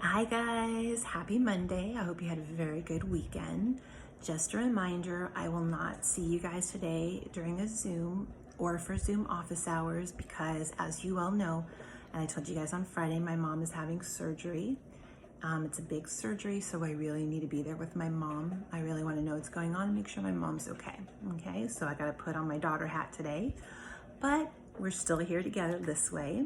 Hi guys, happy Monday. I hope you had a very good weekend. Just a reminder, I will not see you guys today during a Zoom or for Zoom office hours because as you all know, and I told you guys on Friday, my mom is having surgery. It's a big surgery, so I really need to be there with my mom. I really want to know what's going on and make sure my mom's okay. Okay, so I got to put on my daughter hat today, but we're still here together this way.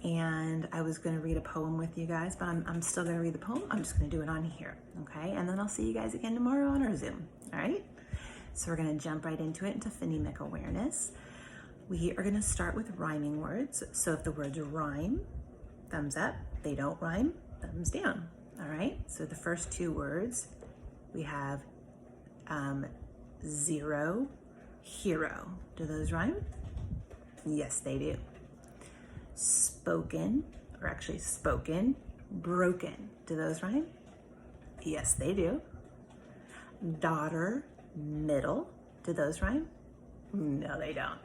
And I was going to read a poem with you guys, but I'm still going to read the poem. I'm just going to do it on here, okay? And then I'll see you guys again tomorrow on our Zoom, all right? So we're going to jump right into it, into phonemic awareness. We are going to start with rhyming words. So if the words rhyme, thumbs up. They don't rhyme, thumbs down, all right? So the first two words, we have zero, hero. Do those rhyme? Yes, they do. Spoken, or actually spoken, broken. Do those rhyme? Yes, they do. Daughter, middle. Do those rhyme? No, they don't.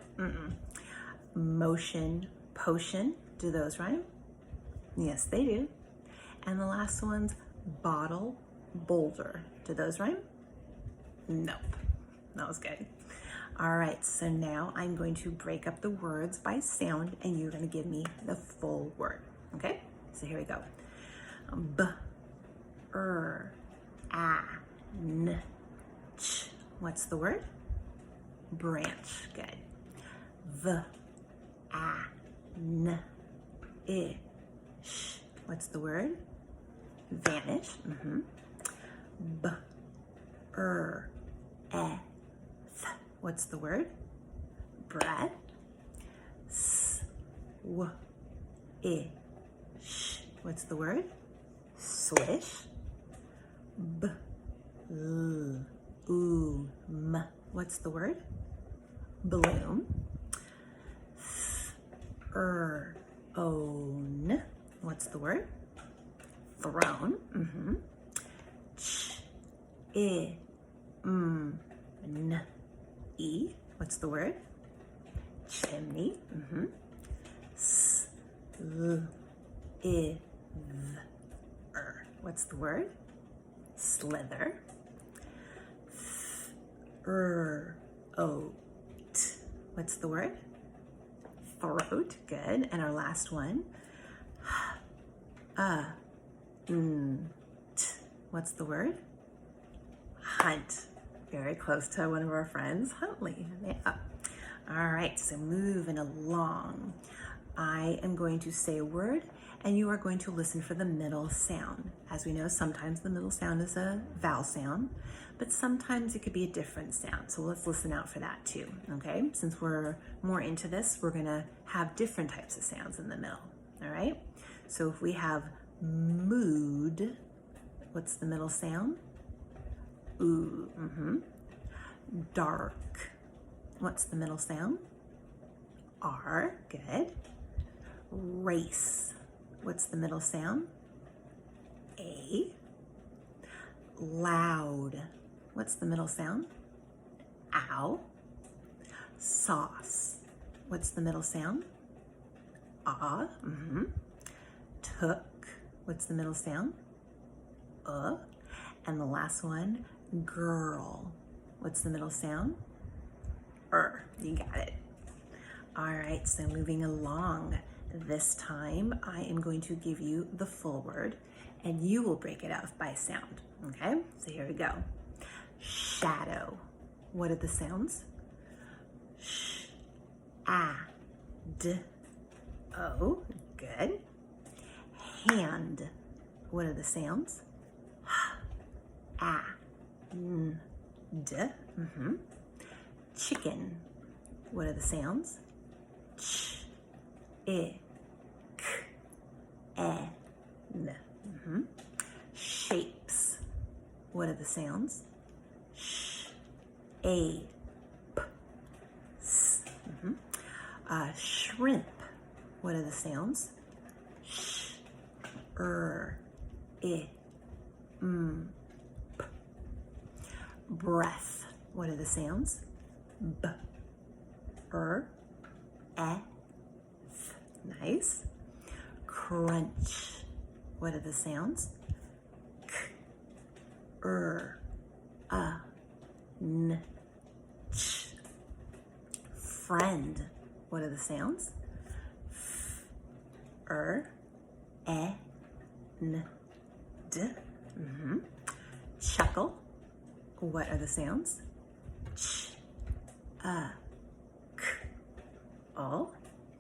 Motion, potion. Do those rhyme? Yes, they do. And the last one's bottle, boulder. Do those rhyme? Nope. That was good. All right, so now I'm going to break up the words by sound and you're going to give me the full word, okay? So here we go. B, n, ch. What's the word? Branch. Good. V, n, I, sh. What's the word? Vanish. B, th. What's the word? Breath. S, w, I, sh. What's the word? Swish. B, l, u, m. What's the word? Bloom. Own. What's the word? Throne. Ch, I, n, E. What's the word? Chimney. S, l, I, v, er. What's the word? Slither. Oat. What's the word? Throat. Good. And our last one. What's the word? Hunt. Very close to one of our friends, Huntley. Yeah. All right, so moving along. I am going to say a word and you are going to listen for the middle sound. As we know, sometimes the middle sound is a vowel sound, but sometimes it could be a different sound. So let's listen out for that too, okay? Since we're more into this, we're gonna have different types of sounds in the middle, all right? So if we have mood, what's the middle sound? Ooh, Dark. What's the middle sound? R, good. Race. What's the middle sound? A. Loud. What's the middle sound? Ow. Sauce. What's the middle sound? Ah. Took. What's the middle sound? And the last one, girl. What's the middle sound? You got it. All right, so moving along. This time I am going to give you the full word and you will break it up by sound, okay? So here we go. Shadow. What are the sounds? Sh, a, d, o. Good. Hand. What are the sounds? A, n, d. Chicken. What are the sounds? Ch, I, k, n. Shapes. What are the sounds? Sh, a, p, s. Shrimp. What are the sounds? Sh, I, p. Breath. What are the sounds? B, th. Nice. Crunch. What are the sounds? K, n, ch. Friend. What are the sounds? F, n, d. Chuckle. What are the sounds? Ch, k, o.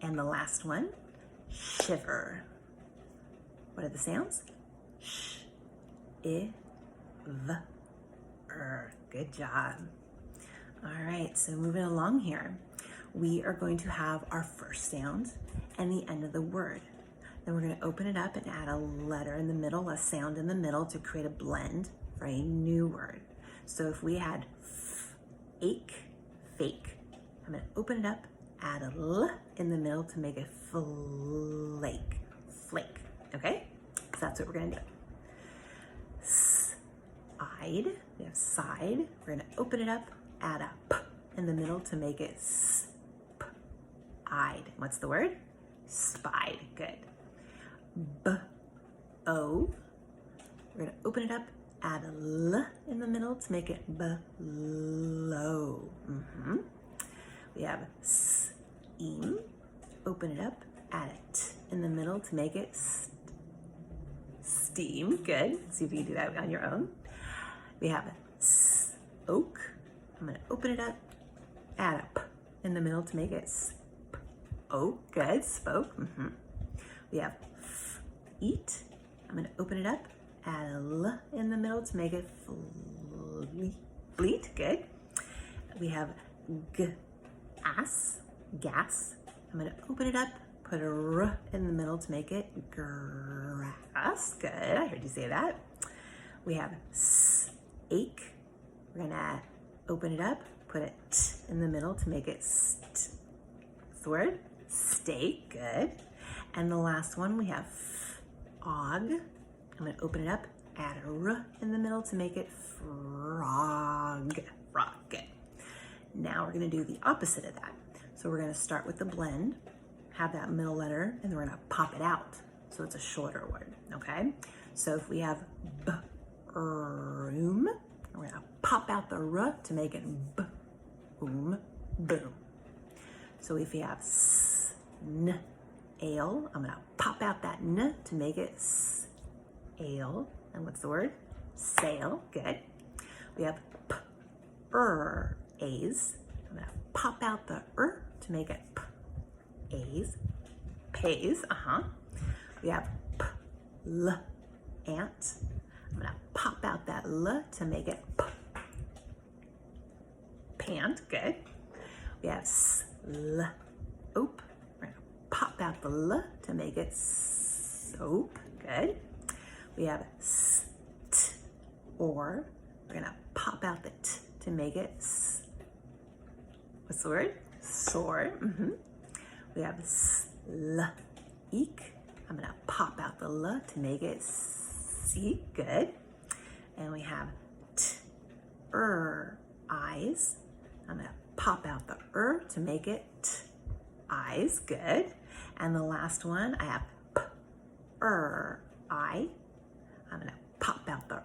And the last one, shiver. What are the sounds? Sh, I, v, er. Good job. All right, so moving along here, we are going to have our first sound and the end of the word. Then we're going to open it up and add a letter in the middle, a sound in the middle to create a blend for a new word. So if we had ache, fake, I'm going to open it up, add a l in the middle to make it flake, flake, okay? So that's what we're going to do. Side, we have side. We're going to open it up, add a p in the middle to make it sp-eyed. What's the word? Spied. Good. B-o. We're going to open it up, add a l in the middle to make it blow. We have steam. Open it up, add a t in the middle to make it steam. Good. See if you can do that on your own. We have oak. I'm going to open it up, add a p in the middle to make it oak. Good. Spoke. We have eat. I'm going to open it up, add a l in the middle to make it fleet. Good. We have gas. I'm going to open it up, put a r in the middle to make it grass. Good. I heard you say that. We have ache. We're going to open it up, put a t in the middle to make it what's the word? Steak. Good. And the last one, we have og. I'm going to open it up, add a r in the middle to make it frog. Frog. Good. Now we're going to do the opposite of that. So we're going to start with the blend, have that middle letter, and then we're going to pop it out. So it's a shorter word, okay? So if we have room, we're going to pop out the r to make it boom, boom. So if we have ale, I'm going to pop out that n to make it ale. And what's the word? Sail. Good. We have a's. I'm going to pop out the to make it a's. Pays. We have ant. I'm going to pop out that l to make it pant. Good. We have slope. We're going to pop out the l to make it soap. Good. We have or. We're going to pop out the t to make it what's the word? Sore. We have eek. I'm going to pop out the l to make it seek. Good. And we have eyes. I'm going to pop out the to make it eyes. Good. And the last one, I have I. I'm going to pop out the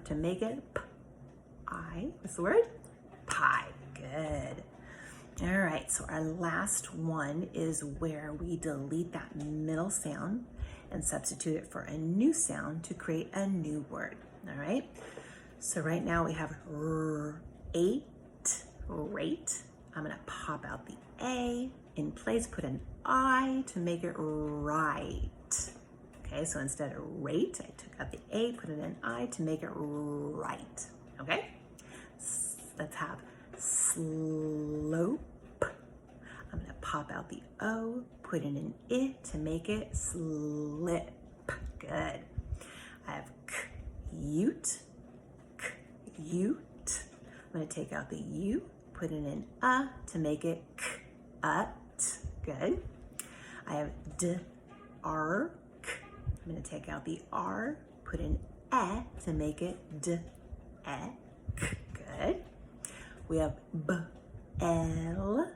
to make it I. What's the word? Pie. Good. All right, so our last one is where we delete that middle sound and substitute it for a new sound to create a new word. All right, so right now we have rate. I'm going to pop out the A in place, put an I to make it right. Okay, so instead of rate, I took out the A, put in an I to make it right. Okay, let's have slope. I'm going to pop out the O, put in an I to make it slip. Good. I have cute. I'm going to take out the U, put in an to make it cut. Good. I have arc. I'm going to take out the R, put in to make it ek. Good. We have L.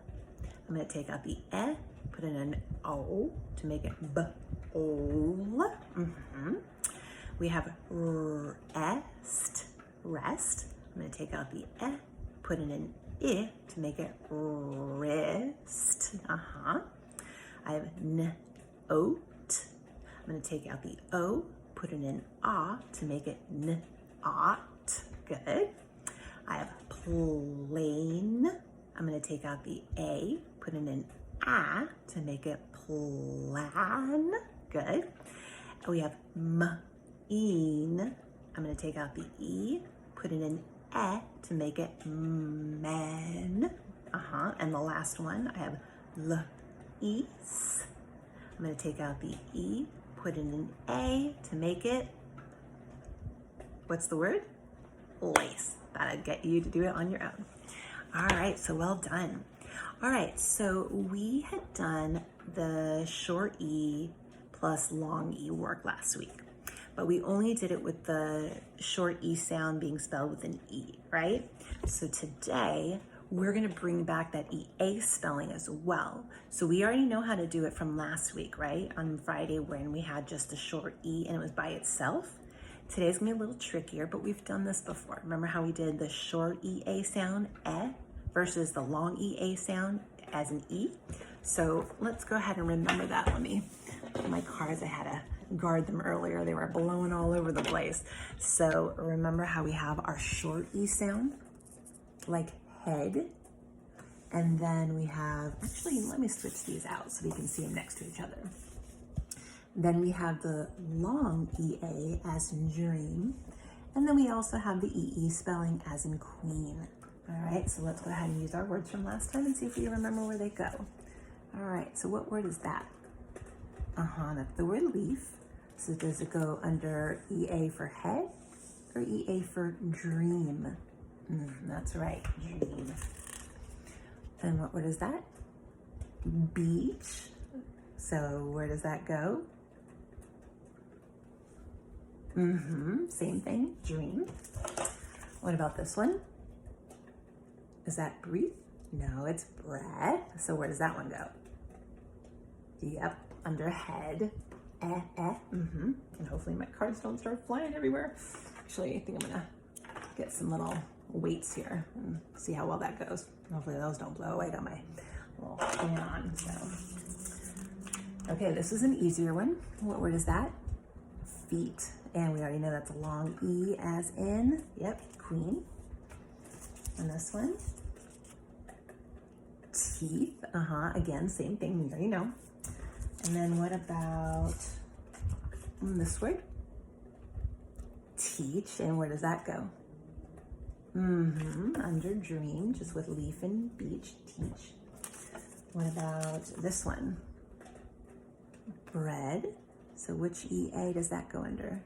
I'm going to take out the put in an O to make it ol. We have rest, rest. I'm gonna take out the eh, put in an I to make it wrist. I have oat. I'm gonna take out the O, put in an ah to make it ought. Good. I have plain. I'm gonna take out the A, put in an ah to make it plan. Good. And we have mean. I'm gonna take out the E, put in an eh to make it men. And the last one, I have lease. I'm gonna take out the E, put in an A to make it, what's the word? Lace. That'll get you to do it on your own. All right, so well done. All right, so we had done the short E plus long E work last week, but we only did it with the short E sound being spelled with an E, right? So today, we're gonna bring back that EA spelling as well. So we already know how to do it from last week, right? On Friday when we had just a short E and it was by itself. Today's gonna be a little trickier, but we've done this before. Remember how we did the short EA sound, eh, versus the long EA sound as an E? So let's go ahead and remember that. Let me put my cards, I had to guard them earlier. They were blowing all over the place. So remember how we have our short E sound, like head. And then we have, actually, let me switch these out so we can see them next to each other. Then we have the long EA as in dream. And then we also have the EE spelling as in queen. All right, so let's go ahead and use our words from last time and see if we remember where they go. All right, so what word is that? That's the word leaf. So does it go under EA for head or EA for dream? That's right, dream. And what word is that? Beach. So where does that go? Same thing, dream. What about this one? Is that breathe? No, it's bread. So where does that one go? Yep, under head. And hopefully my cards don't start flying everywhere. Actually, I think I'm gonna get some little weights here and see how well that goes. Hopefully those don't blow away. I got my little fan on, so. Okay, this is an easier one. What word is that? Feet. And we already know that's a long E as in, yep, queen. And this one, teeth. Again, same thing, we already know. And then what about this word? Teach. And where does that go? Under dream, just with leaf and beach, teach. What about this one? Bread. So which EA does that go under?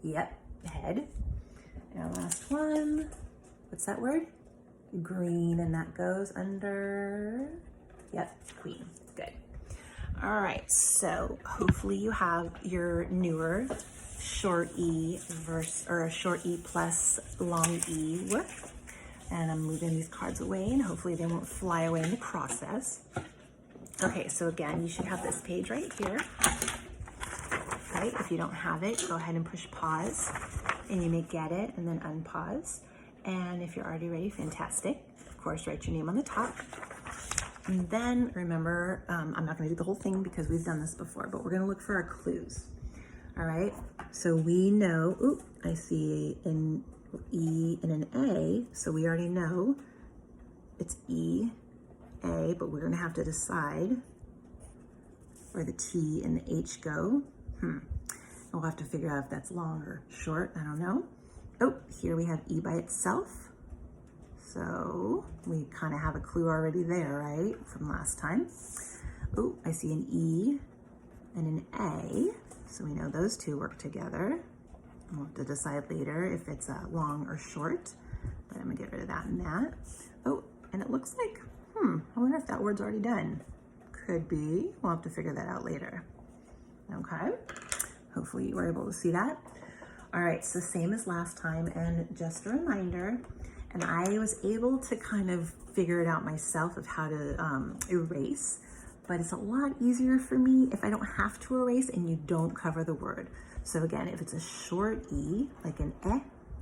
Yep, head. And our last one, what's that word? Green, and that goes under, yep, queen. Good. All right, so hopefully you have your newer short E verse, or a short E plus long E work. And I'm moving these cards away and hopefully they won't fly away in the process. Okay, so again, you should have this page right here. Right, if you don't have it, go ahead and push pause and you may get it and then unpause. And if you're already ready, fantastic. Of course, write your name on the top. And then remember, I'm not gonna do the whole thing because we've done this before, but we're gonna look for our clues. All right, so we know, I see an E and an A, so we already know it's E, A, but we're gonna have to decide where the T and the H go. We'll have to figure out if that's long or short, I don't know. Oh, here we have E by itself. So we kind of have a clue already there, right, from last time. Oh, I see an E and an A. So we know those two work together. We'll have to decide later if it's long or short, but I'm gonna get rid of that and that. Oh, and it looks like, I wonder if that word's already done. Could be, we'll have to figure that out later. Okay, hopefully you were able to see that. All right, so same as last time, and just a reminder, and I was able to kind of figure it out myself of how to erase, but it's a lot easier for me if I don't have to erase and you don't cover the word. So again, if it's a short E, like an eh,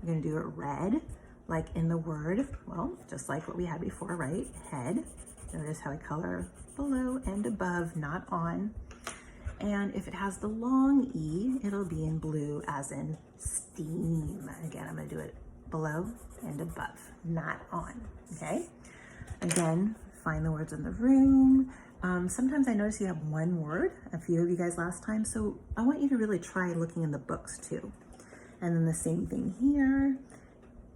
you're gonna do it red, like in the word, well, just like what we had before, right? Head. Notice how I color below and above, not on. And if it has the long E, it'll be in blue, as in steam. Again, I'm gonna do it below and above, not on, okay? Again, find the words in the room. Sometimes I notice you have one word, a few of you guys last time, so I want you to really try looking in the books too. And then the same thing here.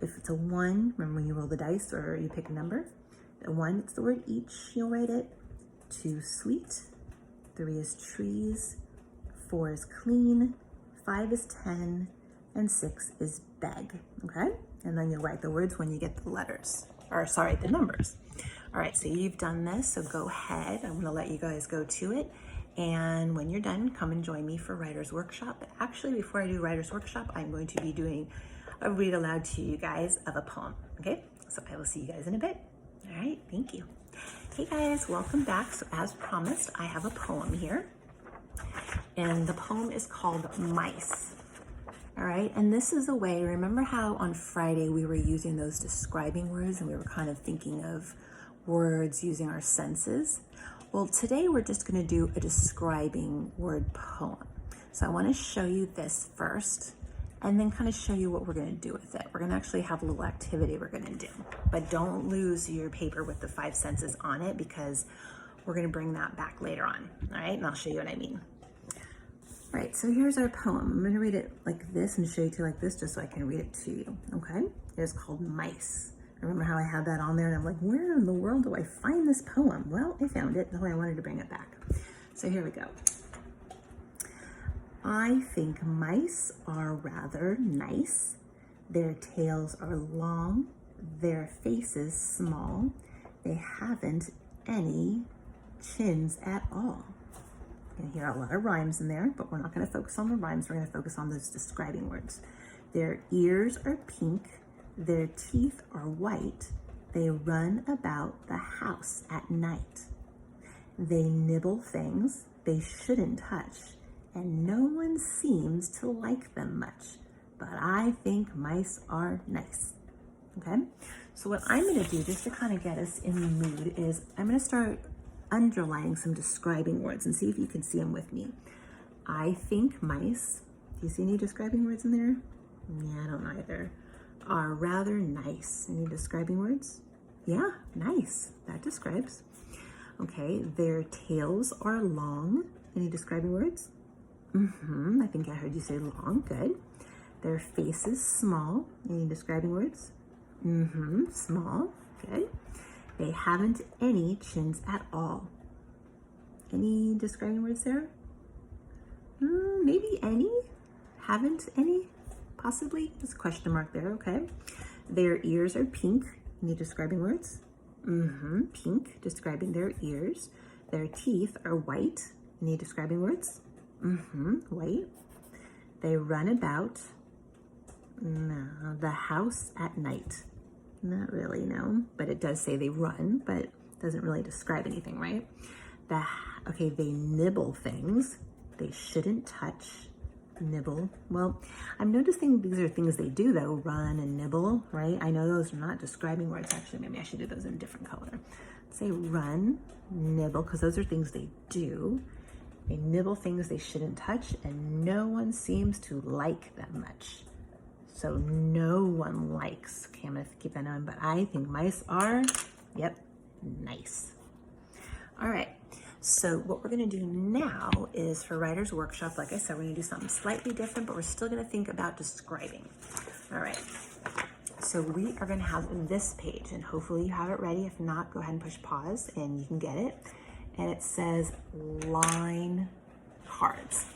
If it's a 1, remember when you roll the dice or you pick a number, the 1, it's the word each, you'll write it. 2, sweet. 3 is trees. 4 is clean. 5 is 10. And 6 is beg, okay? And then you'll write the words when you get the letters, or sorry, the numbers. All right, so you've done this, so go ahead. I'm gonna let you guys go to it. And when you're done, come and join me for Writer's Workshop. But actually, before I do Writer's Workshop, I'm going to be doing a read aloud to you guys of a poem, okay? So I will see you guys in a bit. All right, thank you. Hey guys, welcome back. So as promised, I have a poem here. And the poem is called Mice. All right, and this is a way, remember how on Friday we were using those describing words and we were kind of thinking of words using our senses? Well, today we're just gonna do a describing word poem. So I wanna show you this first and then kind of show you what we're gonna do with it. We're gonna actually have a little activity we're gonna do, but don't lose your paper with the 5 senses on it because we're gonna bring that back later on, all right? And I'll show you what I mean. All right, so here's our poem. I'm gonna read it like this and show you to like this just so I can read it to you, okay? It is called Mice. Remember how I had that on there and I'm like, where in the world do I find this poem? Well, I found it, that's why I wanted to bring it back. So here we go. I think mice are rather nice. Their tails are long, their faces small. They haven't any chins at all. You can hear a lot of rhymes in there, but we're not going to focus on the rhymes. We're going to focus on those describing words. Their ears are pink. Their teeth are white. They run about the house at night. They nibble things they shouldn't touch, and no one seems to like them much. But I think mice are nice. Okay? So what I'm going to do, just to kind of get us in the mood, is I'm going to start underlining some describing words and see if you can see them with me. I think mice, do you see any describing words in there? Yeah, I don't either. Are rather nice. Any describing words? Yeah, nice. That describes. Okay, their tails are long. Any describing words? I think I heard you say long. Good. Their faces small. Any describing words? Small. Good. They haven't any chins at all. Any describing words there? Maybe any? Haven't any? Possibly? There's a question mark there, okay. Their ears are pink. Any describing words? Pink, describing their ears. Their teeth are white. Any describing words? White. They run about the house at night. Not really, no. But it does say they run, but it doesn't really describe anything, right? Okay, they nibble things they shouldn't touch. Nibble. Well, I'm noticing these are things they do though, run and nibble, right? I know those are not describing words. Actually, maybe I should do those in a different color. Let's say run, nibble, because those are things they do. They nibble things they shouldn't touch, and no one seems to like them much. So no one likes, okay, I'm gonna keep that on, but I think mice are, yep, nice. All right. So what we're gonna do now is for Writer's Workshop, like I said, we're gonna do something slightly different, but we're still gonna think about describing. All right, so we are gonna have this page, and hopefully you have it ready. If not, go ahead and push pause and you can get it. And it says line cards.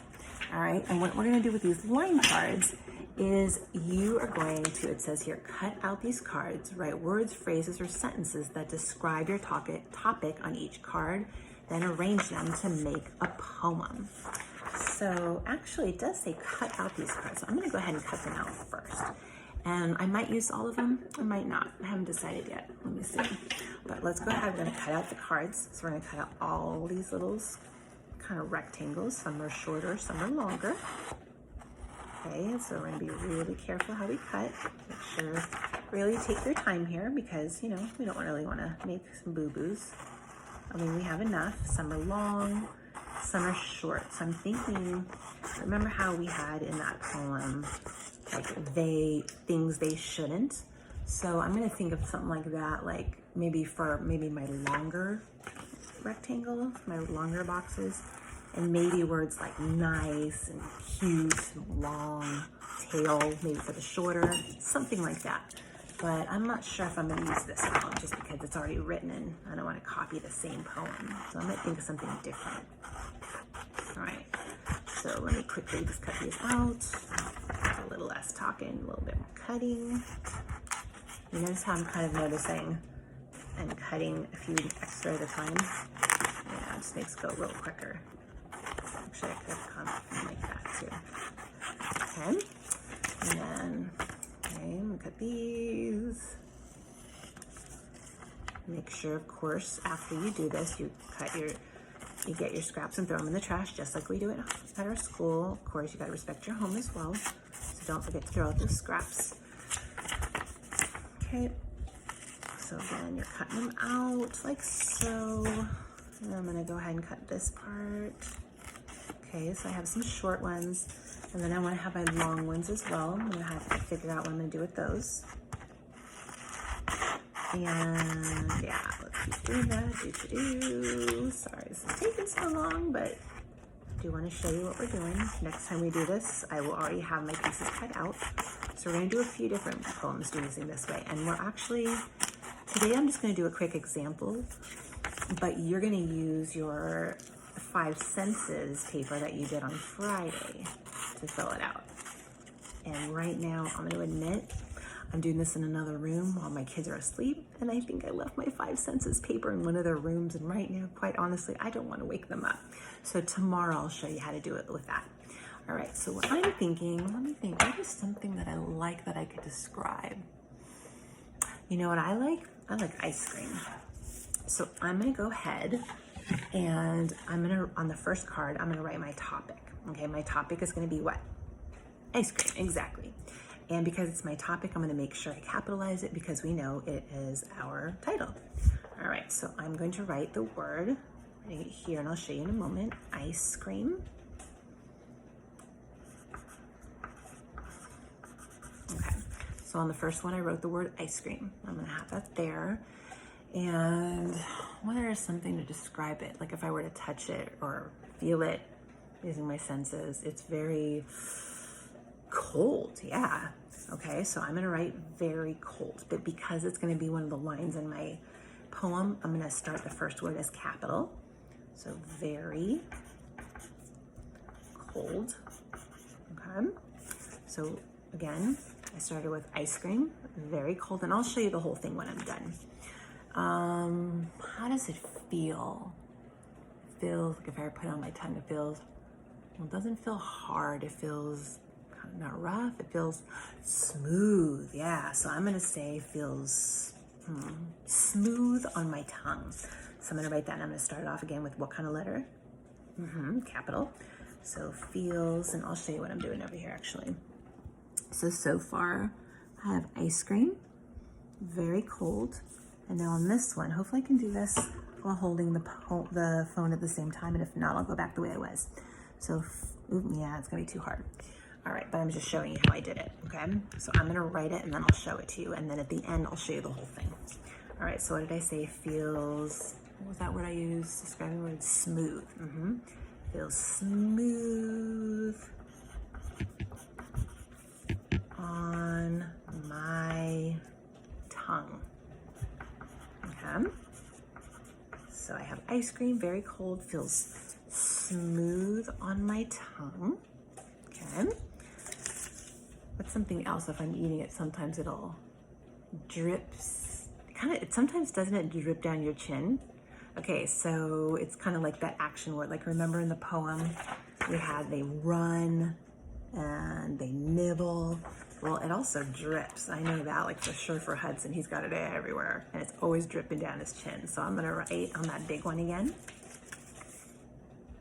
All right, and what we're gonna do with these line cards is you are going to, it says here, cut out these cards, write words, phrases, or sentences that describe your topic on each card, then arrange them to make a poem. So actually it does say cut out these cards. So I'm gonna go ahead and cut them out first. And I might use all of them, I might not. I haven't decided yet, let me see. But let's go ahead, we're gonna cut out the cards. So we're gonna cut out all these little kind of rectangles. Some are shorter, some are longer. Okay, so we're gonna be really careful how we cut. Make sure, really take your time here because, you know, we don't really wanna make some boo-boos. I mean, we have enough. Some are long, some are short. So I'm thinking, remember how we had in that poem, like things they shouldn't? So I'm gonna think of something like that, like maybe my longer rectangle, my longer boxes, and maybe words like nice and cute and long, tail, maybe for the shorter, something like that. But I'm not sure if I'm gonna use this poem just because it's already written and I don't wanna copy the same poem. So I might think of something different. All right, so let me quickly just cut these out. A little less talking, a little bit more cutting. You notice how I'm kind of noticing and cutting a few extra at a time? Yeah, it just makes it go a little quicker. Actually, I could have come like that too. Okay, and then, okay, I'm gonna cut these. Make sure, of course, after you do this, you get your scraps and throw them in the trash, just like we do at our school. Of course, you gotta respect your home as well, so don't forget to throw out those scraps. Okay, so then you're cutting them out like so. And I'm gonna go ahead and cut this part. Okay, so I have some short ones, and then I wanna have my long ones as well. I'm gonna have to figure out what I'm gonna do with those. And yeah, let's keep doing that. Sorry, this is taking so long, but I do want to show you what we're doing. Next time we do this, I will already have my pieces cut out. So we're going to do a few different poems using this way. And we're actually, today I'm just going to do a quick example, but you're going to use your 5 senses paper that you did on Friday to fill it out. And right now, I'm going to admit, I'm doing this in another room while my kids are asleep, and I think I left my 5 senses paper in one of their rooms, and right now, quite honestly, I don't want to wake them up. So tomorrow I'll show you how to do it with that. All right, so what I'm thinking, let me think, what is something that I like that I could describe? You know what I like? I like ice cream. So I'm gonna go ahead and on the first card, I'm gonna write my topic. Okay, my topic is gonna be what? Ice cream, exactly. And because it's my topic, I'm gonna make sure I capitalize it because we know it is our title. All right, so I'm going to write the word right here, and I'll show you in a moment, ice cream. Okay, so on the first one, I wrote the word ice cream. I'm gonna have that there. And what is something to describe it? Like if I were to touch it or feel it using my senses, it's very cold, yeah. Okay, so I'm gonna write very cold, but because it's gonna be one of the lines in my poem, I'm gonna start the first word as capital. So very cold, okay? So again, I started with ice cream, very cold, and I'll show you the whole thing when I'm done. How does it feel? It feels, like if I put it on my tongue, it feels, well, it doesn't feel hard, it feels not rough, it feels smooth. Yeah, so I'm gonna say feels smooth on my tongue. So I'm gonna write that, and I'm gonna start it off again with what kind of letter? Capital. So feels, and I'll show you what I'm doing over here actually. So far I have ice cream, very cold, and now on this one, hopefully I can do this while holding the phone at the same time, and if not, I'll go back the way I was. So, yeah, it's gonna be too hard. All right, but I'm just showing you how I did it, okay? So I'm gonna write it and then I'll show it to you, and then at the end, I'll show you the whole thing. All right, so what did I say? Feels, what was that word I used? Describing the word smooth. Feels smooth on my tongue, okay? So I have ice cream, very cold, feels smooth on my tongue, okay? What's something else? If I'm eating it, sometimes it'll drips. It sometimes doesn't it drip down your chin? Okay, so it's kind of like that action word. Like remember in the poem we had they run and they nibble. Well, it also drips. I know that, like for sure for Hudson, he's got it everywhere, and it's always dripping down his chin. So I'm gonna write on that big one again.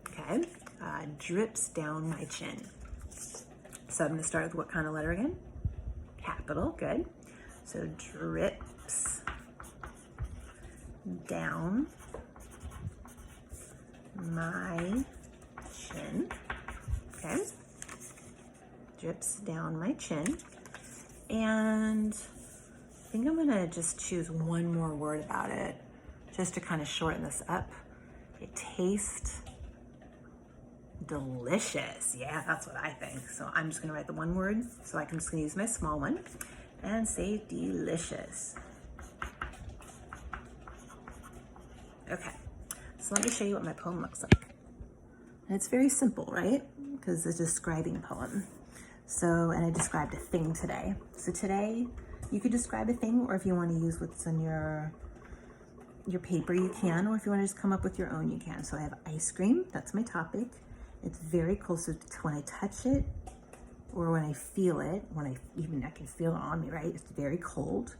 Okay, drips down my chin. So I'm going to start with what kind of letter again? Capital, good. So drips down my chin, okay? Drips down my chin. And I think I'm gonna just choose one more word about it, just to kind of shorten this up. It tastes delicious. Yeah, that's what I think. So I'm just gonna write the one word, so I'm just gonna use my small one and say delicious. Okay, so let me show you what my poem looks like. And it's very simple, right? Because it's a describing poem. So, and I described a thing today. So today, you could describe a thing, or if you want to use what's on your paper, you can, or if you want to just come up with your own, you can. So I have ice cream, that's my topic. It's very cold, so when I touch it, or when I feel it, I can feel it on me, right? It's very cold.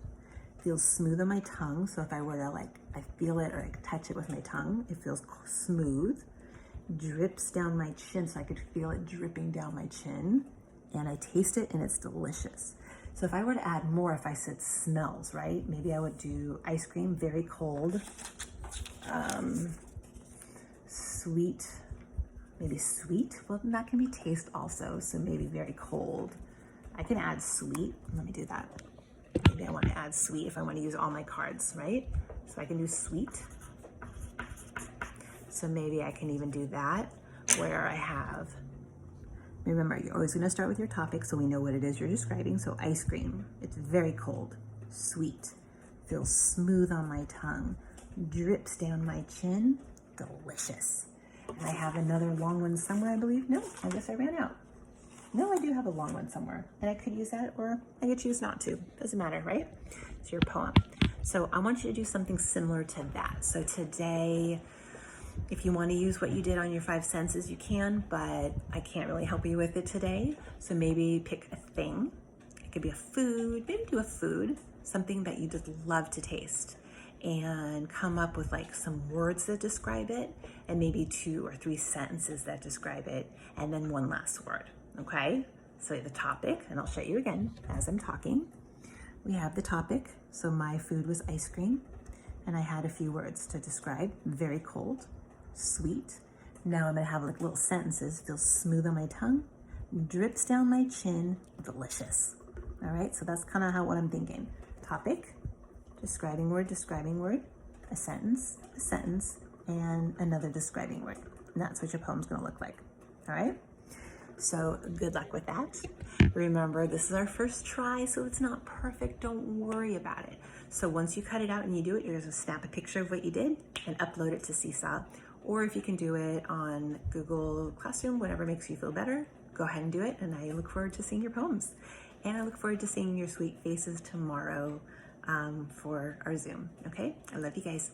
Feels smooth on my tongue, so if I were to I feel it or I touch it with my tongue, it feels smooth. Drips down my chin, so I could feel it dripping down my chin. And I taste it and it's delicious. So if I were to add more, if I said smells, right? Maybe I would do ice cream, very cold, sweet, maybe sweet. Well, that can be taste also, so maybe very cold. I can add sweet, let me do that. Maybe I want to add sweet if I want to use all my cards, right? So I can do sweet. So maybe I can even do that where I have, remember, you're always going to start with your topic so we know what it is you're describing. So ice cream, it's very cold, sweet, feels smooth on my tongue, drips down my chin, delicious. And I have another long one somewhere, I believe. No, I guess I ran out. No, I do have a long one somewhere, and I could use that, or I could choose not to. Doesn't matter, right? It's your poem. So I want you to do something similar to that. So today, if you want to use what you did on your 5 senses, you can, but I can't really help you with it today. So maybe pick a thing. It could be a food, maybe do a food, something that you just love to taste, and come up with some words that describe it, and maybe 2 or 3 sentences that describe it, and then one last word, okay? So the topic, and I'll show you again as I'm talking. We have the topic, so my food was ice cream, and I had a few words to describe, very cold, sweet. Now I'm gonna have little sentences, feels smooth on my tongue, drips down my chin, delicious. All right, so that's kind of what I'm thinking. Topic, describing word, a sentence, and another describing word. And that's what your poem's gonna look like, all right? So good luck with that. Remember, this is our first try, so it's not perfect. Don't worry about it. So once you cut it out and you do it, you're gonna snap a picture of what you did and upload it to Seesaw. Or if you can do it on Google Classroom, whatever makes you feel better, go ahead and do it. And I look forward to seeing your poems. And I look forward to seeing your sweet faces tomorrow for our Zoom, okay? I love you guys.